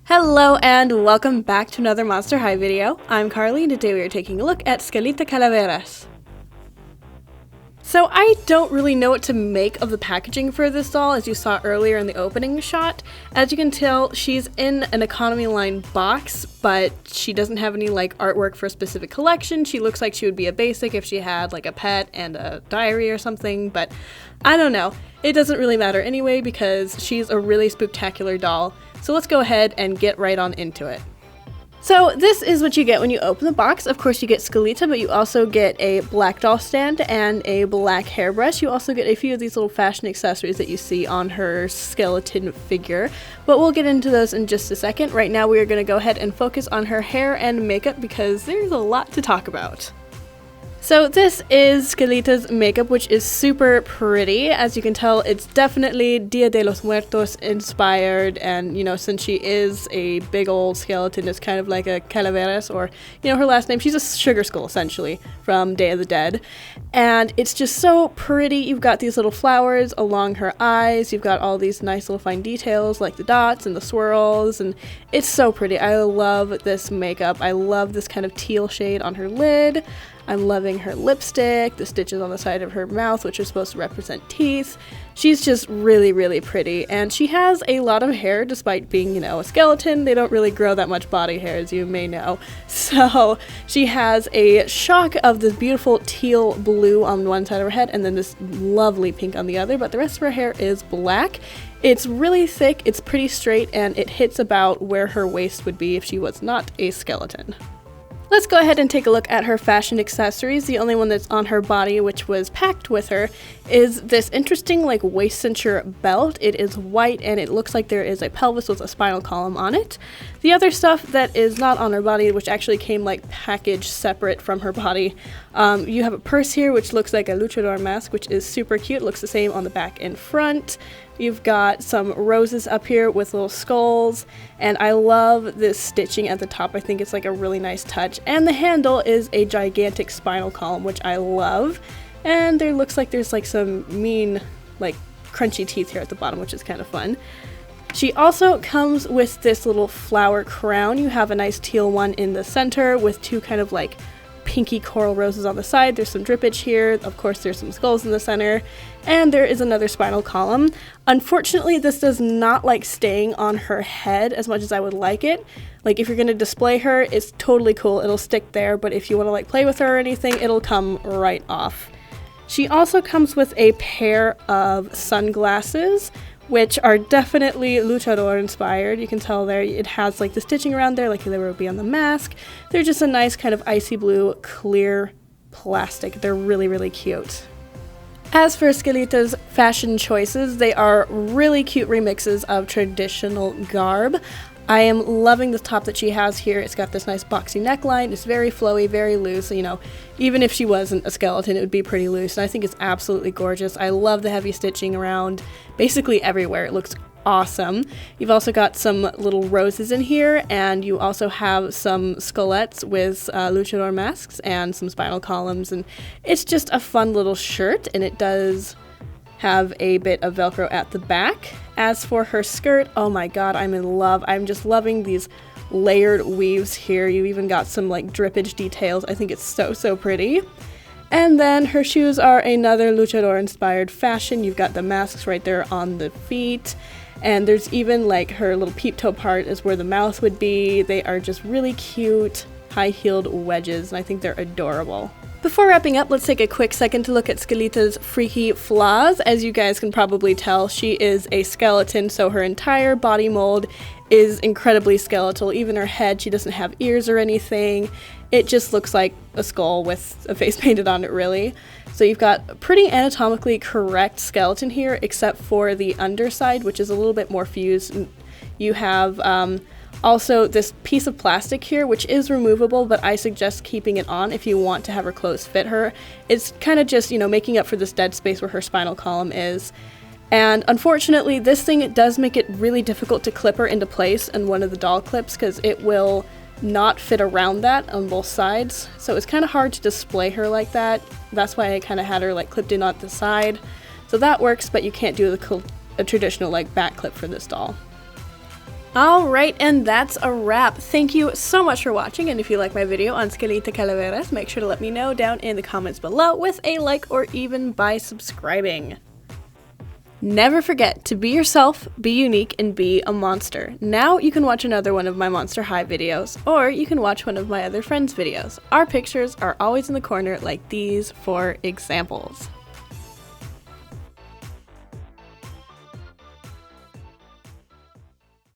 Hello and welcome back to another Monster High video. I'm Carly and today we are taking a look at Skelita Calaveras. So I don't really know what to make of the packaging for this doll, as you saw earlier in the opening shot. As you can tell, she's in an economy line box, but she doesn't have any like artwork for a specific collection. She looks like she would be a basic if she had like a pet and a diary or something, but I don't know. It doesn't really matter anyway because she's a really spooktacular doll. So let's go ahead and get right on into it. So this is what you get when you open the box. Of course you get Skelita, but you also get a black doll stand and a black hairbrush. You also get a few of these little fashion accessories that you see on her skeleton figure, but we'll get into those in just a second. Right now we are going to go ahead and focus on her hair and makeup because there's a lot to talk about. So this is Skelita's makeup, which is super pretty. As you can tell, it's definitely Dia de los Muertos inspired, and you know, since she is a big old skeleton, it's kind of like a Calaveras, or you know, her last name, she's a sugar skull essentially from Day of the Dead. And it's just so pretty. You've got these little flowers along her eyes, you've got all these nice little fine details like the dots and the swirls, and it's so pretty. I love this makeup. I love this kind of teal shade on her lid. I'm loving her lipstick, the stitches on the side of her mouth, which are supposed to represent teeth. She's just really, really pretty, and she has a lot of hair despite being, you know, a skeleton. They don't really grow that much body hair, as you may know. So she has a shock of this beautiful teal blue on one side of her head and then this lovely pink on the other, but the rest of her hair is black. It's really thick, it's pretty straight, and it hits about where her waist would be if she was not a skeleton. Let's go ahead and take a look at her fashion accessories. The only one that's on her body, which was packed with her, is this interesting like waist cincher belt. It is white and it looks like there is a pelvis with a spinal column on it. The other stuff that is not on her body, which actually came like packaged separate from her body, you have a purse here which looks like a luchador mask, which is super cute. It looks the same on the back and front. You've got some roses up here with little skulls, and I love this stitching at the top. I think it's like a really nice touch. And the handle is a gigantic spinal column, which I love. And there looks like there's like some mean, like crunchy teeth here at the bottom, which is kind of fun. She also comes with this little flower crown. You have a nice teal one in the center with two kind of like pinky coral roses on the side. There's some drippage here. Of course, there's some skulls in the center. And there is another spinal column. Unfortunately, this does not like staying on her head as much as I would like it. Like if you're going to display her, it's totally cool. It'll stick there. But if you want to like play with her or anything, it'll come right off. She also comes with a pair of sunglasses, which are definitely luchador inspired. You can tell there it has like the stitching around there like there would be on the mask. They're just a nice kind of icy blue clear plastic. They're really, really cute. As for Skelita's fashion choices, they are really cute remixes of traditional garb. I am loving the top that she has here. It's got this nice boxy neckline. It's very flowy, very loose. You know, even if she wasn't a skeleton, it would be pretty loose. And I think it's absolutely gorgeous. I love the heavy stitching around basically everywhere. It looks awesome. You've also got some little roses in here, and you also have some skeletons with luchador masks and some spinal columns. And it's just a fun little shirt, and it does have a bit of Velcro at the back. As for her skirt, oh my god, I'm in love. I'm just loving these layered weaves here. You even got some like drippage details. I think it's so, so pretty. And then her shoes are another luchador inspired fashion. You've got the masks right there on the feet. And there's even like her little peep toe part is where the mouth would be. They are just really cute high-heeled wedges, and I think they're adorable. Before wrapping up, let's take a quick second to look at Skelita's freaky flaws. As you guys can probably tell, she is a skeleton, so her entire body mold is incredibly skeletal. Even her head, she doesn't have ears or anything. It just looks like a skull with a face painted on it, really. So you've got a pretty anatomically correct skeleton here, except for the underside, which is a little bit more fused. You have also this piece of plastic here, which is removable, but I suggest keeping it on if you want to have her clothes fit her. It's kind of just, you know, making up for this dead space where her spinal column is. And unfortunately, this thing does make it really difficult to clip her into place in one of the doll clips because it will not fit around that on both sides. So it's kind of hard to display her like that. That's why I kind of had her like clipped in on the side. So that works, but you can't do a traditional like back clip for this doll. Alright, and that's a wrap. Thank you so much for watching, and if you like my video on Skelita Calaveras, make sure to let me know down in the comments below with a like or even by subscribing. Never forget to be yourself, be unique, and be a monster. Now you can watch another one of my Monster High videos, or you can watch one of my other friends' videos. Our pictures are always in the corner like these for examples.